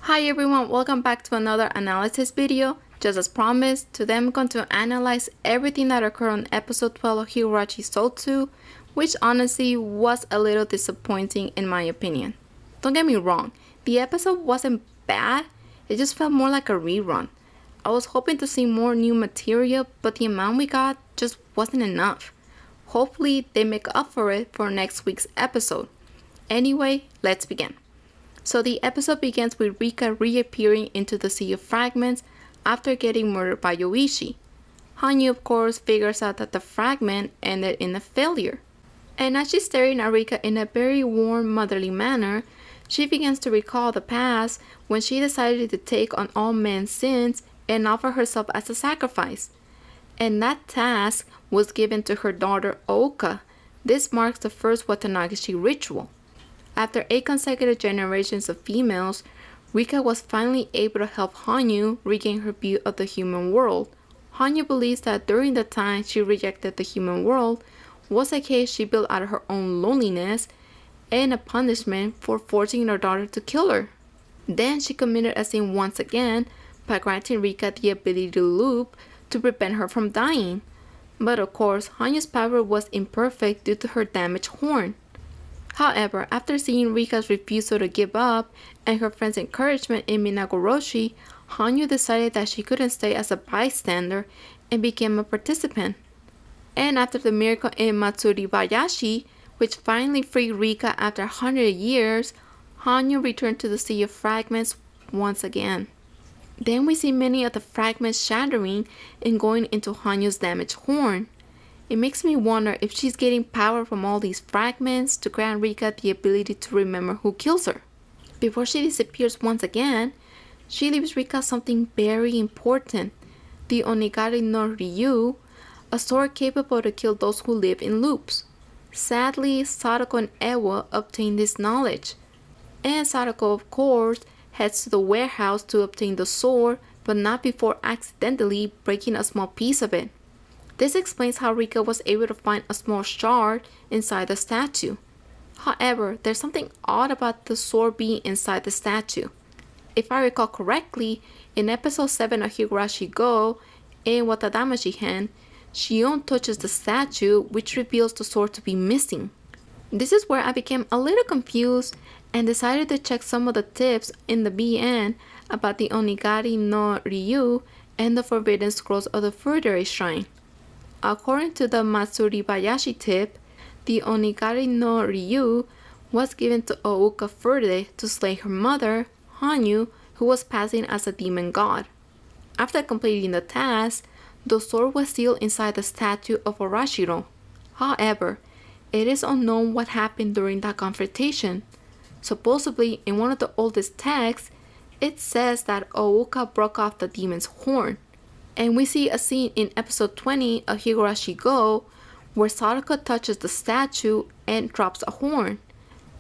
Hi everyone, welcome back to another analysis video. Just as promised, today I'm going to analyze everything that occurred on episode 12 of Higurashi Sotsu, which honestly was a little disappointing in my opinion. Don't get me wrong, the episode wasn't bad, it just felt more like a rerun. I was hoping to see more new material, but the amount we got just wasn't enough. Hopefully they make up for it for next week's episode. Anyway, let's begin. So the episode begins with Rika reappearing into the Sea of Fragments after getting murdered by Yoichi. Hanyuu of course figures out that the fragment ended in a failure. And as she's staring at Rika in a very warm motherly manner, she begins to recall the past when she decided to take on all men's sins and offer herself as a sacrifice. And that task was given to her daughter Ooka. This marks the first Watanagashi ritual. After 8 consecutive generations of females, Rika was finally able to help Hanyuu regain her view of the human world. Hanyuu believes that during the time she rejected the human world was a case she built out of her own loneliness and a punishment for forcing her daughter to kill her. Then she committed a sin once again by granting Rika the ability to loop to prevent her from dying. But of course, Hanyuu's power was imperfect due to her damaged horn. However, after seeing Rika's refusal to give up and her friend's encouragement in Minaguroshi, Hanyuu decided that she couldn't stay as a bystander and became a participant. And after the miracle in Matsuribayashi, which finally freed Rika after 100 years, Hanyuu returned to the Sea of Fragments once again. Then we see many of the fragments shattering and going into Hanyuu's damaged horn. It makes me wonder if she's getting power from all these fragments to grant Rika the ability to remember who kills her. Before she disappears once again, she leaves Rika something very important, the Onigari no Ryu, a sword capable to kill those who live in loops. Sadly, Satoko and Ewa obtain this knowledge, and Satoko of course heads to the warehouse to obtain the sword, but not before accidentally breaking a small piece of it. This explains how Rika was able to find a small shard inside the statue. However, there's something odd about the sword being inside the statue. If I recall correctly, in episode 7 of Higurashi Go, in Watadamashi-hen, Shion touches the statue, which reveals the sword to be missing. This is where I became a little confused and decided to check some of the tips in the BN about the Onigari no Ryu and the Forbidden Scrolls of the Further Shrine. According to the Matsuribayashi tip, the Onigari no Ryu was given to Ooka Furde to slay her mother, Hanyuu, who was passing as a demon god. After completing the task, the sword was sealed inside the statue of Orashiro. However, it is unknown what happened during that confrontation. Supposedly, in one of the oldest texts, it says that Ooka broke off the demon's horn. And we see a scene in episode 20 of Higurashi Go where Satoko touches the statue and drops a horn.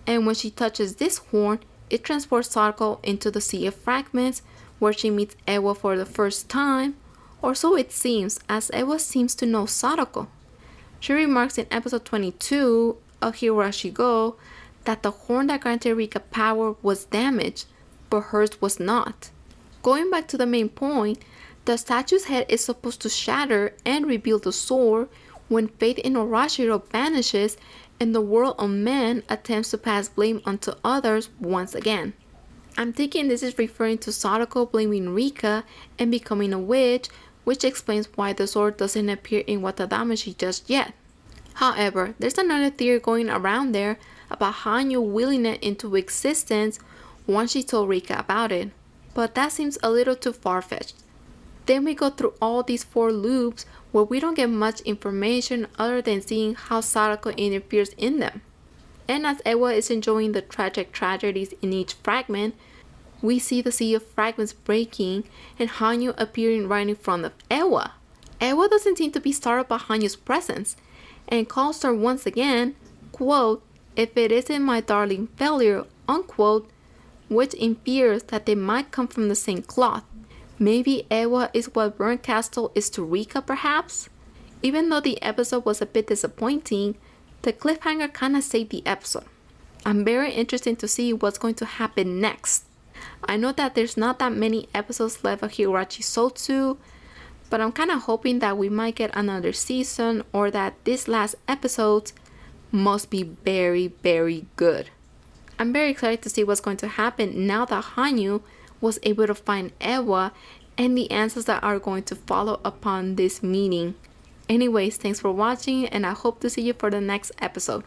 And when she touches this horn, it transports Satoko into the Sea of Fragments where she meets Ewa for the first time, or so it seems, as Ewa seems to know Satoko. She remarks in episode 22 of Higurashi Go that the horn that granted Rika power was damaged, but hers was not. Going back to the main point, the statue's head is supposed to shatter and reveal the sword when faith in Orashiro vanishes and the world of men attempts to pass blame onto others once again. I'm thinking this is referring to Satoko blaming Rika and becoming a witch, which explains why the sword doesn't appear in Watadamashi just yet. However, there's another theory going around there about Hanyuu willing it into existence once she told Rika about it, but that seems a little too far-fetched. Then we go through all these 4 loops where we don't get much information other than seeing how Satoko interferes in them. And as Ewa is enjoying the tragic tragedies in each fragment, we see the Sea of Fragments breaking and Hanyuu appearing right in front of Ewa. Ewa doesn't seem to be startled by Hanyuu's presence and calls her once again, quote, "If it isn't my darling failure," unquote, which infers that they might come from the same cloth. Maybe Ewa is what Burnt Castle is to Rika perhaps? Even though the episode was a bit disappointing, the cliffhanger kinda saved the episode. I'm very interested to see what's going to happen next. I know that there's not that many episodes left of Higurashi Sotsu, but I'm kind of hoping that we might get another season or that this last episode must be very, very good. I'm very excited to see what's going to happen now that Hanyuu was able to find Ewa and the answers that are going to follow upon this meeting. Anyways, thanks for watching and I hope to see you for the next episode.